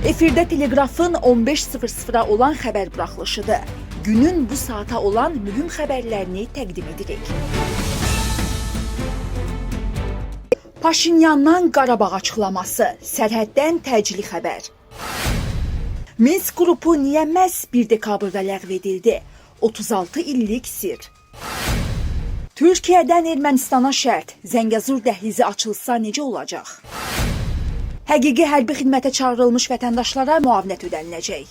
Efirdə Telegrafın 15:00-a olan xəbər buraxılışıdır. Günün bu saata olan mühüm xəbərlərini təqdim edirik. Paşinyandan Qarabağ açıqlaması, sərhəddən təcili xəbər. Minsk qrupu niyə məhz 1 dekabrda ləğv edildi? 36 illik sir. Türkiyədən Ermənistana şərt, Zəngəzur dəhlizi açılsa necə olacaq? Həqiqi hərbi xidmətə çağırılmış vətəndaşlara müavinət ödəniləcək.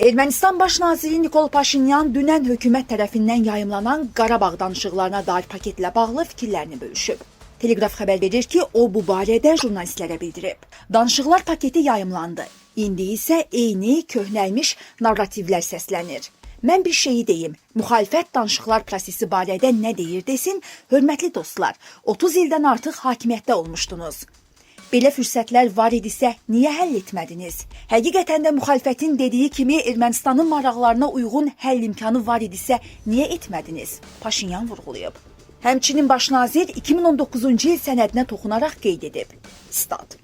Ermənistan Baş naziri Nikol Paşinyan dünən hökumət tərəfindən yayımlanan Qarabağ danışıqlarına dair paketlə bağlı fikirlərini bölüşüb. Telegraf xəbər verir ki, o bu barədə jurnalistlərə bildirib. Danışıqlar paketi yayımlandı. İndi isə eyni, köhnəlmiş narrativlər səslənir. Mən bir şeyi deyim, müxalifət danışıqlar prosesi barədə nə deyir desin, hörmətli dostlar, 30 ildən artıq hakimiyyətdə olmuşdunuz. Belə fürsətlər var idisə, niyə həll etmədiniz? Həqiqətən də müxalifətin dediyi kimi Ermənistanın maraqlarına uyğun həll imkanı var idisə, niyə etmədiniz? Paşinyan vurğulayıb. Həmçinin baş nazir 2019-cu il sənədinə toxunaraq qeyd edib. Stat.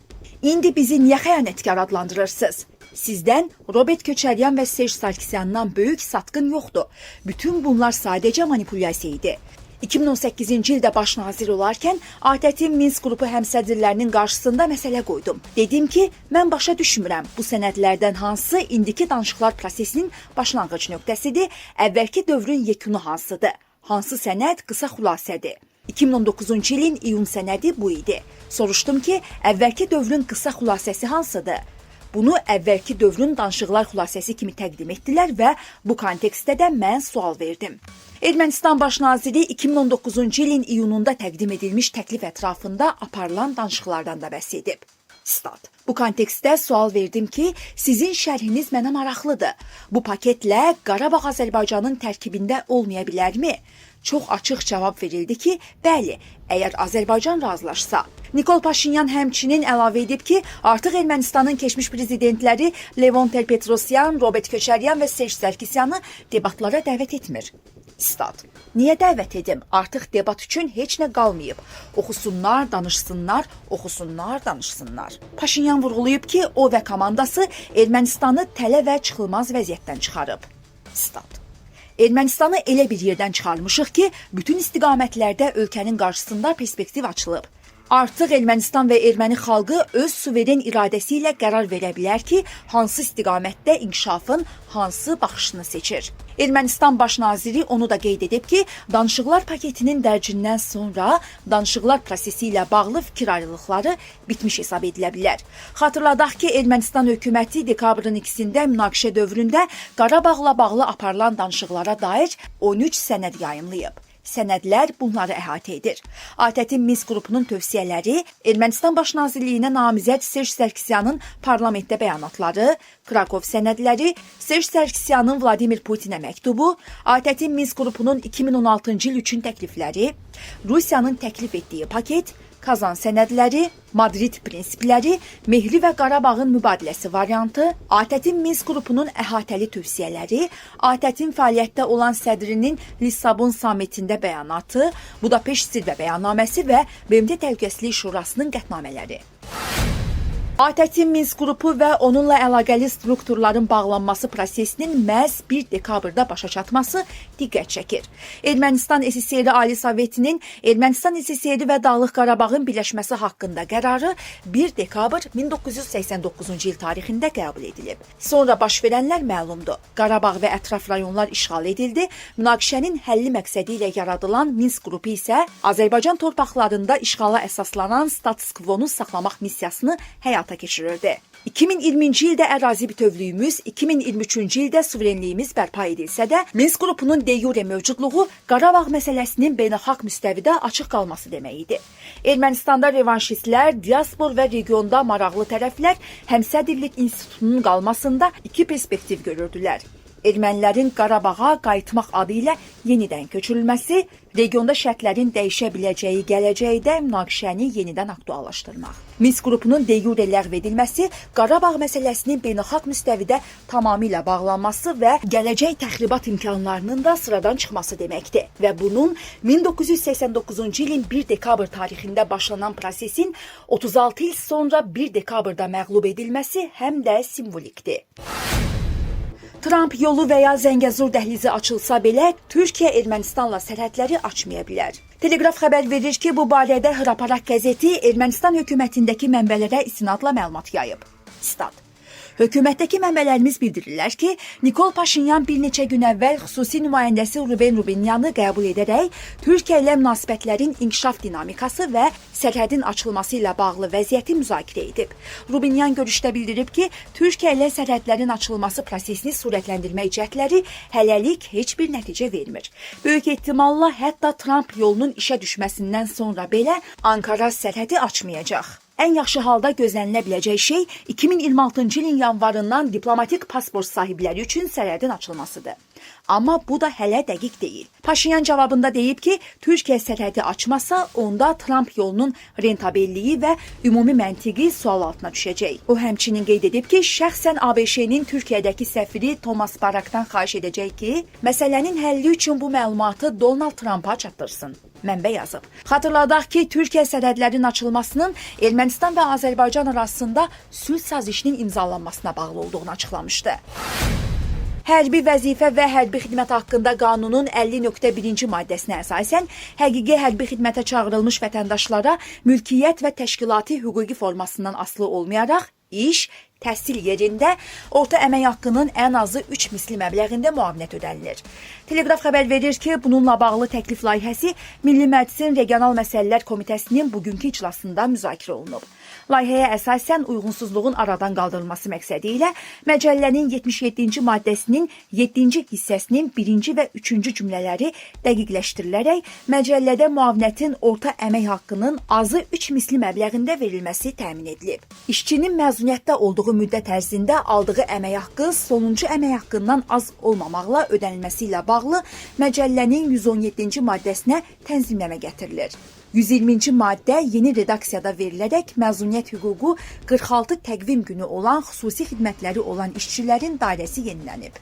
İndi bizi niyə xəyanətkar adlandırırsınız? Sizdən Robert Köçəryan və Serj Sarkisyandan böyük satqın yoxdur. Bütün bunlar sadəcə manipulyasiya idi. 2018-ci ildə baş nazir olarkən ATƏT-in Minsk qrupu həmsədrlərinin qarşısında məsələ qoydum. Dedim ki, mən başa düşmürəm, bu sənədlərdən hansı indiki danışıqlar prosesinin başlanğıc nöqtəsidir, əvvəlki dövrün yekunu hansıdır? Hansı sənəd qısa xülasədir? 2019-cu ilin iyun sənədi bu idi. Soruşdum ki, əvvəlki dövrün qısa xülasəsi hansıdır? Bunu əvvəlki dövrün danışıqlar xülasəsi kimi təqdim etdilər və bu kontekstdə də mən sual verdim. Ermənistan baş naziri 2019-cu ilin iyununda təqdim edilmiş təklif ətrafında aparılan danışıqlardan da bəhs edib. Stat. Bu kontekstdə sual verdim ki, sizin şərhiniz mənə maraqlıdır. Bu paketlə Qarabağ Azərbaycanın tərkibində olmaya bilərmi? Çox açıq cavab verildi ki, bəli, əgər Azərbaycan razılaşsa. Nikol Paşinyan həmçinin əlavə edib ki, artıq Ermənistanın keçmiş prezidentləri Levon Tel-Petrosyan, Robert Köçəryan və Serj Sarkisyanı debatlara dəvət etmir. Stat. Niyə dəvət edim? Artıq debat üçün heç nə qalmayıb. Oxusunlar, danışsınlar, oxusunlar, danışsınlar. Paşinyan vurğulayıb ki, o və komandası Ermənistanı tələ və çıxılmaz vəziyyətdən çıxarıb. Stat. Ermənistanı elə bir yerdən çıxarmışıq ki, bütün istiqamətlərdə ölkənin qarşısında perspektiv açılıb. Artıq Ermənistan və erməni xalqı öz suveren iradəsi ilə qərar verə bilər ki, hansı istiqamətdə inkişafın hansı baxışını seçir. Ermənistan baş naziri onu da qeyd edib ki, danışıqlar paketinin dərcindən sonra danışıqlar prosesi ilə bağlı fikir ayrılıqları bitmiş hesab edilə bilər. Xatırladaq ki, Ermənistan hökuməti dekabrın 2-də münaqişə dövründə Qarabağla bağlı aparılan danışıqlara dair 13 sənəd yayımlayıb. Sənədlər bunları əhatə edir. ATƏT-in Minsk qrupunun tövsiyələri, Ermənistan baş nazirliyinə namizəd Serj Sarkisyanın parlamentdə bəyanatları, Krakov sənədləri, Serj Sarkisyanın Vladimir Putinə məktubu, ATƏT-in Minsk qrupunun 2016-cı il üçün təklifləri, Rusiyanın təklif etdiyi paket, Kazan sənədləri, Madrid prinsipləri, Mehri və Qarabağın mübadiləsi variantı, ATƏT-in Minsk qrupunun əhatəli tövsiyələri, ATƏT-in fəaliyyətdə olan sədrinin Lissabon sammitində bəyanatı, Budapeşt zirvə bəyannaməsi və BMT Təhlükəsizlik Şurasının qətnamələri. ATƏT-in Minsk qrupu və onunla əlaqəli strukturların bağlanması prosesinin məhz 1 dekabrda başa çatması diqqət çəkir. Ermənistan SSR Ali Sovetinin Ermənistan SSR və Dağlıq Qarabağın birləşməsi haqqında qərarı 1 dekabr 1989-cu il tarixində qəbul edilib. Sonra baş verənlər məlumdur. Qarabağ və ətraf rayonlar işğal edildi. Münaqişənin həlli məqsədi ilə yaradılan Minsk qrupu isə Azərbaycan torpaqlarında işğala əsaslanan status quo-nu saxlamaq missiyasını həyata keçirirdi. 2020-ci ildə ərazi bütövlüyümüz, 2023-cü ildə suverenliyimiz bərpa edilsə də, Minsk qrupunun de jure mövcudluğu Qarabağ məsələsinin beynəlxalq müstəvidə açıq qalması demək idi. Ermənistanda revanşistlər, diaspor və regionda maraqlı tərəflər həmsədrlik institutunun qalmasında iki perspektiv görürdülər. ermənilərin Qarabağa qayıtmaq adı ilə yenidən köçürülməsi, regionda şərtlərin dəyişə biləcəyi gələcəkdə münaqişəni yenidən aktuallaşdırmaq. Minsk qrupunun de jure ləğv edilməsi, Qarabağ məsələsinin beynəlxalq müstəvidə tamamilə bağlanması və gələcək təxribat imkanlarının da sıradan çıxması deməkdir. Və bunun 1989-cu ilin 1 dekabr tarixində başlanan prosesin 36 il sonra 1 dekabrda məğlub edilməsi həm də simvolikdir. Trump yolu və ya Zəngəzur dəhlizi açılsa belə, Türkiyə Ermənistanla sərhədləri açmaya bilər. Telegraf xəbər verir ki, bu barədə Hraparak qəzeti Ermənistan hökumətindəki mənbələrə istinadla məlumat yayıb. Stat. Hökumətdəki mənbələrimiz bildirirlər ki, Nikol Paşinyan bir neçə gün əvvəl xüsusi nümayəndəsi Ruben Rubinyanı qəbul edərək Türkiyə ilə münasibətlərin inkişaf dinamikası və sərhədin açılması ilə bağlı vəziyyəti müzakirə edib. Rubinyan görüşdə bildirib ki, Türkiyə ilə sərhədlərin açılması prosesini sürətləndirmək cəhdləri hələlik heç bir nəticə vermir. Böyük ehtimalla hətta Trump yolunun işə düşməsindən sonra belə Ankara sərhədi açmayacaq. Ən yaxşı halda gözlənilə biləcək şey 2026-cı ilin yanvarından diplomatik pasport sahibləri üçün sərhədin açılmasıdır. Amma bu da hələ dəqiq deyil. Paşinyan cavabında deyib ki, Türkiyə sərhədi açmasa, onda Trump yolunun rentabelliyi və ümumi məntiqi sual altına düşəcək. O həmçinin qeyd edib ki, şəxsən ABŞ-nin Türkiyədəki səfiri Thomas Barakdan xahiş edəcək ki, məsələnin həlli üçün bu məlumatı Donald Trumpa çatdırsın. Mənbə yazıb. Xatırladaq ki, Türkiyə sərhədlərin açılmasının Ermənistan və Azərbaycan arasında sülh sazişinin imzalanmasına bağlı olduğunu açıqlamışdı. Hərbi vəzifə və hərbi xidmət haqqında qanunun 50.1-ci maddəsinə əsasən həqiqi hərbi xidmətə çağırılmış vətəndaşlara mülkiyyət və təşkilati hüquqi formasından asılı olmayaraq iş, təhsil yerində orta əmək haqqının ən azı 3 misli məbləğində müavinət ödənilir. Telegraf xəbər verir ki, bununla bağlı təklif layihəsi Milli Məclisin Regional Məsələlər Komitəsinin bugünkü iclasında müzakirə olunub. Layihəyə əsasən uyğunsuzluğun aradan qaldırılması məqsədi ilə məcəllənin 77-ci maddəsinin 7-ci hissəsinin 1-ci və 3-cü cümlələri dəqiqləşdirilərək məcəllədə müavinətin orta əmək haqqının azı 3 misli məbləğində verilməsi təmin edilib. İşçinin məzuniyyətdə olduğu müddət ərzində aldığı əmək haqqı sonuncu əmək haqqından az olmamaqla ödənilməsi ilə bağlı məcəllənin 117-ci maddəsinə tənzimləmə gətirilir. 120-ci maddə yeni redaksiyada verilərək məzuniyyət hüququ 46 təqvim günü olan xüsusi xidmətləri olan işçilərin dairəsi yenilənib.